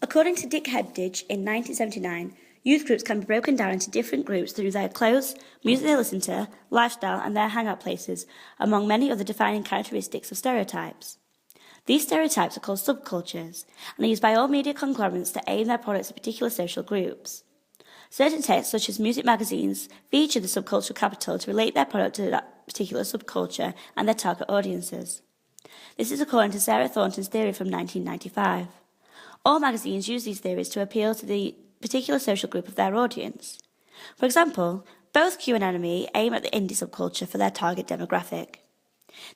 According to Dick Hebdige in 1979, youth groups can be broken down into different groups through their clothes, music they listen to, lifestyle, and their hangout places, among many other defining characteristics of stereotypes. These stereotypes are called subcultures, and are used by all media conglomerates to aim their products at particular social groups. Certain texts, such as music magazines, feature the subcultural capital to relate their product to that particular subculture and their target audiences. This is according to Sarah Thornton's theory from 1995. All magazines use these theories to appeal to the particular social group of their audience. For example, both Q and Enemy aim at the indie subculture for their target demographic.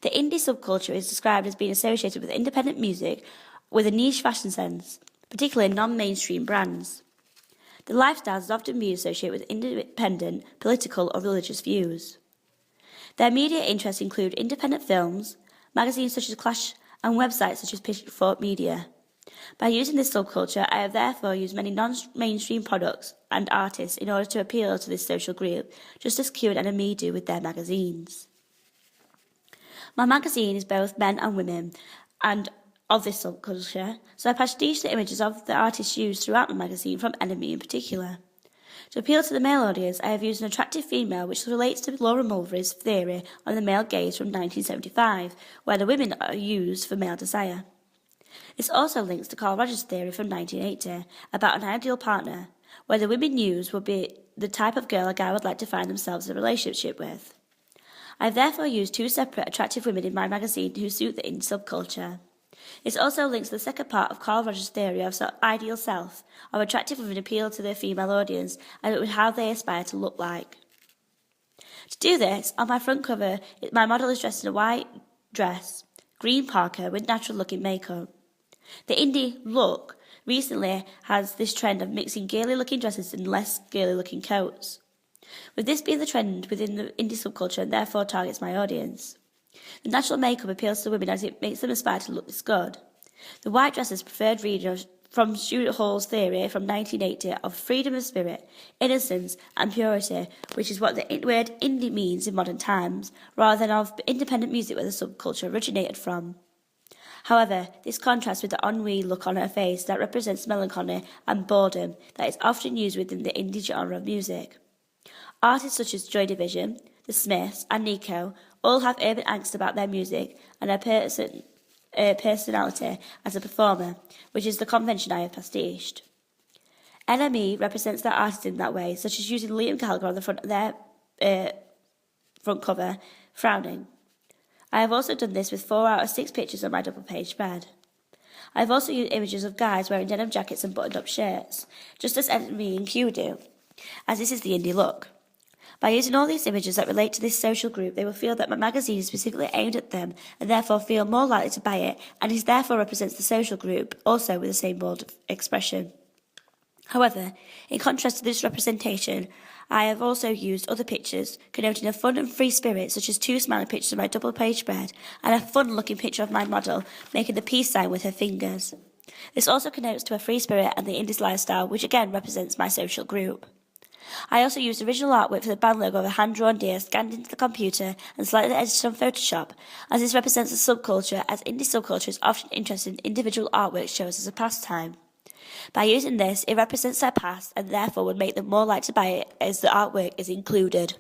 The indie subculture is described as being associated with independent music with a niche fashion sense, particularly non-mainstream brands. The lifestyles is often being associated with independent, political or religious views. Their media interests include independent films, magazines such as Clash, and websites such as Pitchfork Media. By using this subculture, I have therefore used many non-mainstream products and artists in order to appeal to this social group, just as Q and NME do with their magazines. My magazine is both men and women, and of this subculture, so I pastiche the images of the artists used throughout my magazine from NME in particular. To appeal to the male audience, I have used an attractive female which relates to Laura Mulvey's theory on the male gaze from 1975, where the women are used for male desire. This also links to Carl Rogers' theory from 1980 about an ideal partner, where the women used would be the type of girl a guy would like to find themselves in a relationship with. I have therefore used two separate attractive women in my magazine who suit the indie subculture. This also links to the second part of Carl Rogers' theory of ideal self, of attractive women appeal to their female audience and with how they aspire to look like. To do this, on my front cover, my model is dressed in a white dress, green parka with natural-looking makeup. The indie look recently has this trend of mixing girly-looking dresses and less girly-looking coats, with this being the trend within the indie subculture and therefore targets my audience. The natural makeup appeals to women as it makes them aspire to look this good. The white dress is preferred reading from Stuart Hall's theory from 1980 of freedom of spirit, innocence and purity, which is what the word indie means in modern times, rather than of independent music where the subculture originated from. However, this contrasts with the ennui look on her face that represents melancholy and boredom that is often used within the indie genre of music. Artists such as Joy Division, The Smiths and Nico all have urban angst about their music and their personality as a performer, which is the convention I have pastiched. NME represents their artists in that way, such as using Liam Gallagher on the front of their front cover, frowning. I have also done this with 4 out of 6 pictures on my double-page spread. I have also used images of guys wearing denim jackets and buttoned-up shirts, just as NME and Q do, as this is the indie look. By using all these images that relate to this social group, they will feel that my magazine is specifically aimed at them and therefore feel more likely to buy it, and it therefore represents the social group, also with the same bold expression. However, in contrast to this representation, I have also used other pictures connoting a fun and free spirit, such as 2 smiling pictures of my double-page spread and a fun-looking picture of my model making the peace sign with her fingers. This also connotes to a free spirit and the indie lifestyle, which again represents my social group. I also used original artwork for the band logo of a hand-drawn deer scanned into the computer and slightly edited on Photoshop, as this represents a subculture, as indie subculture is often interested in individual artwork shows as a pastime. By using this, it represents their past and therefore would make them more likely to buy it as the artwork is included.